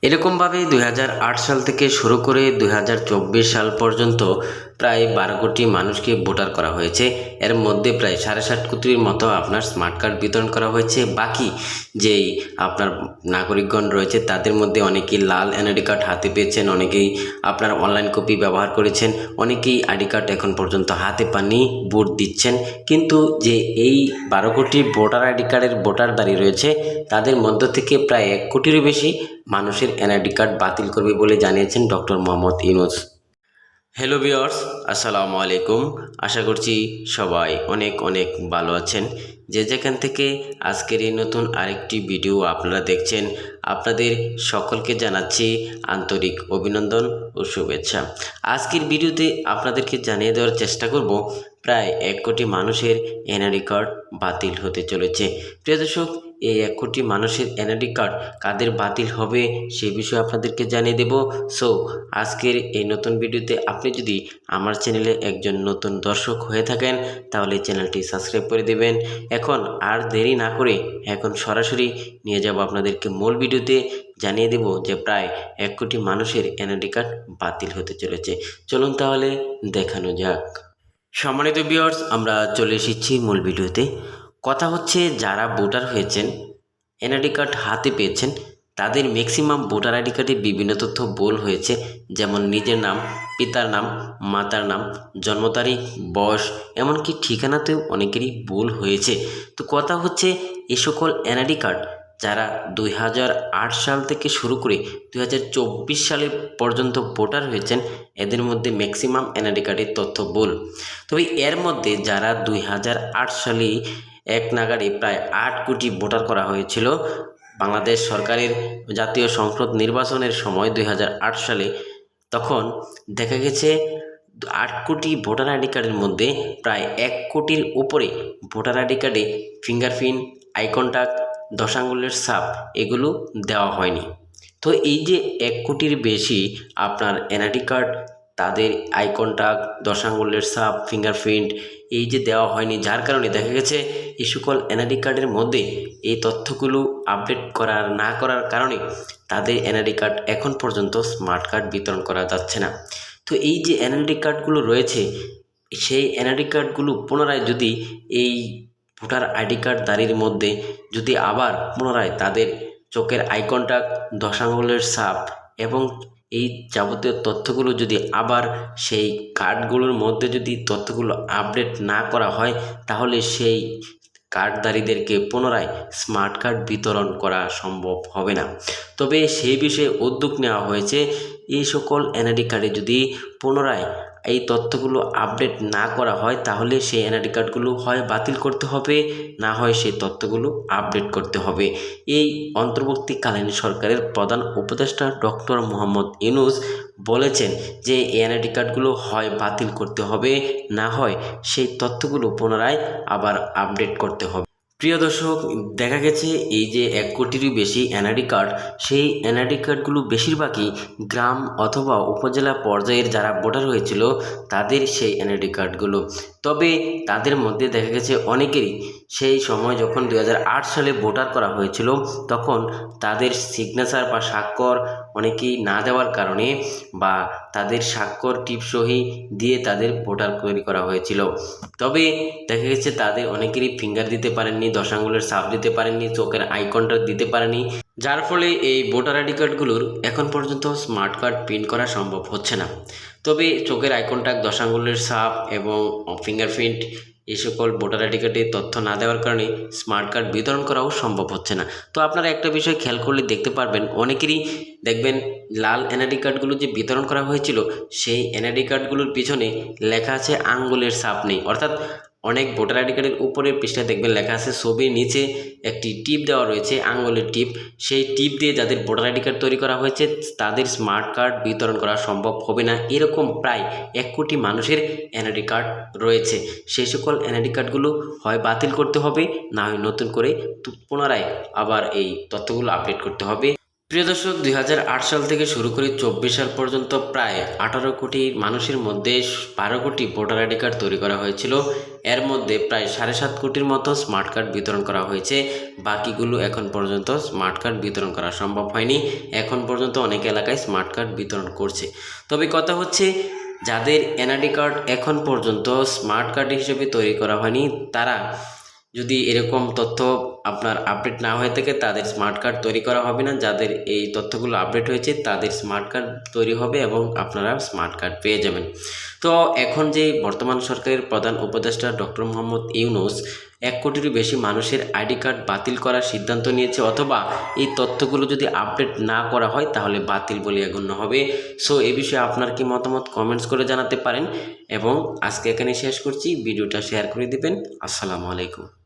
এরকমভাবে 2008 সাল থেকে শুরু করে 2024 সাল পর্যন্ত প্রায় 12 কোটি মানুষকে ভোটার করা হয়েছে। এর মধ্যে প্রায় 7.5 কোটির মতো আপনার স্মার্ট কার্ড বিতরণ করা হয়েছে। বাকি যেই আপনার নাগরিকগণ রয়েছে তাদের মধ্যে অনেকেই লাল এনআইডি কার্ড হাতে পেয়েছেন, অনেকেই আপনার অনলাইন কপি ব্যবহার করেছেন, অনেকেই আইডি কার্ড এখন পর্যন্ত হাতে পাননি, ভোট দিচ্ছেন। কিন্তু যে এই 12 কোটি ভোটার আইডি কার্ডের ভোটার দাঁড়িয়ে রয়েছে তাদের মধ্য থেকে প্রায় 1 কোটিরও বেশি মানুষের এনআইডি কার্ড বাতিল করবে বলে জানিয়েছেন doctor Mohammad Yunus. Hello viewers, আসসালামু আলাইকুম। আশা করছি সবাই অনেক অনেক ভালো আছেন। যে যেখান থেকে আজকের এই নতুন আরেকটি ভিডিও আপনারা দেখছেন, আপনাদের সকলকে জানাচ্ছি আন্তরিক অভিনন্দন ও শুভেচ্ছা। আজকের ভিডিওতে আপনাদেরকে জানিয়ে দেওয়ার চেষ্টা করব প্রায় 1 কোটি মানুষের এনআইডি কার্ড বাতিল হতে চলেছে। প্রিয় দর্শক, এই 1 কোটি মানুষের এনআইডি কার্ড কাদের বাতিল হবে সে বিষয়ে আপনাদেরকে জানিয়ে দেব। সো আজকের এই নতুন ভিডিওতে আপনি যদি আমার চ্যানেলে একজন নতুন দর্শক হয়ে থাকেন তাহলে চ্যানেলটি সাবস্ক্রাইব করে দেবেন। এখন আর দেরি না করে এখন সরাসরি নিয়ে যাব আপনাদেরকে মূল ভিডিওতে, জানিয়ে দেব যে প্রায় 1 কোটি মানুষের এনআইডি কার্ড বাতিল হতে চলেছে। চলুন তাহলে দেখানো যাক। সম্মানিত ভিউয়ার্স, আমরা চলে এসেছি মূল ভিডিওতে। কথা হচ্ছে, যারা ভোটার হয়েছেন, এনআইডি কার্ড হাতে পেয়েছেন, তাদের ম্যাক্সিমাম ভোটার আইডি কার্ডে বিভিন্ন তথ্য ভুল হয়েছে। যেমন নিজের নাম, পিতার নাম, মাতার নাম, জন্ম তারিখ, বয়স, এমনকি ঠিকানাতেও অনেকেরই ভুল হয়েছে। তো কথা হচ্ছে, এ সকল এনআইডি কার্ড যারা 2008 সাল থেকে শুরু করে 2024 সালে পর্যন্ত ভোটার হয়েছেন, এদের মধ্যে ম্যাক্সিমাম এনআইডি কার্ডের তথ্য ভুল। তবে এর মধ্যে যারা 2008 সালে এক নাগাড়ে প্রায় 8 কোটি ভোটার করা হয়েছিল, বাংলাদেশ সরকারের জাতীয় সংসদ নির্বাচনের সময় 2008 সালে, তখন দেখা গেছে 8 কোটি ভোটার আইডি কার্ডের মধ্যে প্রায় 1 কোটির উপরে ভোটার আইডি কার্ডে ফিঙ্গারপ্রিন্ট, আই কন্টাক্ট, 10 আঙ্গুলের ছাপ এগুলো দেওয়া হয়নি। তো এই যে 1 কোটির বেশি আপনার এনআইডি কার্ড, তাদের আই কন্টাক্ট, 10 আঙ্গুলের ছাপ, ফিঙ্গারপ্রিন্ট এই যে দেওয়া হয়নি, যার কারণে দেখা গেছে এই সকল এনআইডি কার্ডের মধ্যে এই তথ্যগুলো আপডেট না করার কারণে তাদের এনআইডি কার্ড এখন পর্যন্ত স্মার্ট কার্ড বিতরণ করা যাচ্ছে না। তো এই যে এনআইডি কার্ডগুলো রয়েছে, সেই এনআইডি কার্ডগুলো পুনরায় যদি এই ভোটার আইডি কার্ড দাঁড়ির মধ্যে যদি আবার পুনরায় তাদের চোখের আই কন্টাক্ট, 10 আঙ্গুলের ছাপ এবং এই যাবতীয় তথ্যগুলো যদি আবার সেই কার্ডগুলোর মধ্যে যদি তথ্যগুলো আপডেট না করা হয়, তাহলে সেই কার্ডধারীদেরকে পুনরায় স্মার্ট কার্ড বিতরণ করা সম্ভব হবে না। তবে সেই বিষয়ে উদ্যোগ নেওয়া হয়েছে, এই সকল এনআইডি কার্ডে যদি পুনরায় এই তথ্যগুলো আপডেট না করা হয়, তাহলে সেই এনআইডি কার্ডগুলো হয় বাতিল করতে হবে, না হয় সেই তথ্যগুলো আপডেট করতে হবে। এই অন্তর্বর্তীকালীন সরকারের প্রধান উপদেষ্টা ডক্টর মোহাম্মদ ইউনূস বলেছেন যে এনআইডি কার্ডগুলো হয় বাতিল করতে হবে, না হয় সেই তথ্যগুলো পুনরায় আবার আপডেট করতে হবে। প্রিয় দর্শক, দেখা গেছে এই যে 1 কোটিরও বেশি এনআইডি কার্ড, সেই এনআইডি কার্ডগুলো বেশিরভাগই গ্রাম অথবা উপজেলা পর্যায়ের যারা ভোটার হয়েছিল তাদের সেই এনআইডি কার্ডগুলো। তবে তাদের মধ্যে দেখা গেছে অনেকেরই সেই সময় যখন 2008 সালে ভোটার করা হয়েছিল, তখন তাদের সিগনেচার বা স্বাক্ষর অনেকেই না দেওয়ার কারণে বা তাদের স্বাক্ষর টিপসই দিয়ে তাদের ভোটার তৈরি করা হয়েছিল। তবে দেখা গেছে তাদের অনেকেরই ফিঙ্গার দিতে পারেননি, 10 আঙ্গুলের ছাপ দিতে পারেননি, চোখের আই কন্টাক্ট দিতে পারেনি, যার ফলে এই ভোটার আইডি কার্ডগুলোর এখন পর্যন্ত স্মার্ট কার্ড প্রিন্ট করা সম্ভব হচ্ছে না। তবে চোখের আই কন্টাক্ট, 10 আঙ্গুলের ছাপ এবং ফিঙ্গারপ্রিন্ট এই সকল ভোটার আইডি কার্ডে তথ্য না দেওয়ার কারণে স্মার্ট কার্ড বিতরণ করাও সম্ভব হচ্ছে না। তো আপনারা একটা বিষয় খেয়াল করলে দেখতে পারবেন, অনেকেরই দেখবেন লাল এনআইডি কার্ডগুলো যে বিতরণ করা হয়েছিল, সেই এনআইডি কার্ডগুলোর পিছনে লেখা আছে আঙ্গুলের ছাপ নেই। অর্থাৎ অনেক ভোটার আইডি কার্ডের উপরের পৃষ্ঠায় দেখবেন লেখা আছে, ছবির নিচে একটি টিপ দেওয়া রয়েছে, আঙ্গুলের টিপ। সেই টিপ দিয়ে যাদের ভোটার আইডি কার্ড তৈরি করা হয়েছে তাদের স্মার্ট কার্ড বিতরণ করা সম্ভব হবে না। এরকম প্রায় 1 কোটি মানুষের এনআইডি কার্ড রয়েছে। সেই সকল এনআইডি কার্ডগুলো হয় বাতিল করতে হবে, না হয় নতুন করে পুনরায় আবার এই তথ্যগুলো আপডেট করতে হবে। প্রিয় দর্শক, 2008 সাল থেকে শুরু করে 24 সাল পর্যন্ত প্রায় 18 কোটি মানুষের মধ্যে 12 কোটি ভোটার আইডি কার্ড তৈরি করা হয়েছিল। এর মধ্যে প্রায় 7.5 কোটির মতো স্মার্ট কার্ড বিতরণ করা হয়েছে। বাকিগুলো এখন পর্যন্ত স্মার্ট কার্ড বিতরণ করা সম্ভব হয়নি। এখন পর্যন্ত অনেক এলাকায় স্মার্ট কার্ড বিতরণ করছে। তবে কথা হচ্ছে, যাদের এনআইডি কার্ড এখন পর্যন্ত স্মার্ট কার্ড হিসেবে তৈরি করা হয়নি, তারা যদি এরকম তথ্য আপনার আপডেট না হয়ে থাকে, তাদের স্মার্ট কার্ড তৈরি করা হবে না। যাদের এই তথ্যগুলো আপডেট হয়েছে তাদের স্মার্ট কার্ড তৈরি হবে এবং আপনারা স্মার্ট কার্ড পেয়ে যাবেন। তো এখন যে বর্তমান সরকারের প্রধান উপদেষ্টা ডক্টর মোহাম্মদ ইউনূস 1 কোটিরও বেশি মানুষের আইডি কার্ড বাতিল করার সিদ্ধান্ত নিয়েছে, অথবা এই তথ্যগুলো যদি আপডেট না করা হয় তাহলে বাতিল বলে গণ্য হবে। সো এই বিষয়ে আপনার কি মতামত কমেন্টস করে জানাতে পারেন। এবং আজকে এখানে শেষ করছি, ভিডিওটা শেয়ার করে দিবেন। আসসালামু আলাইকুম।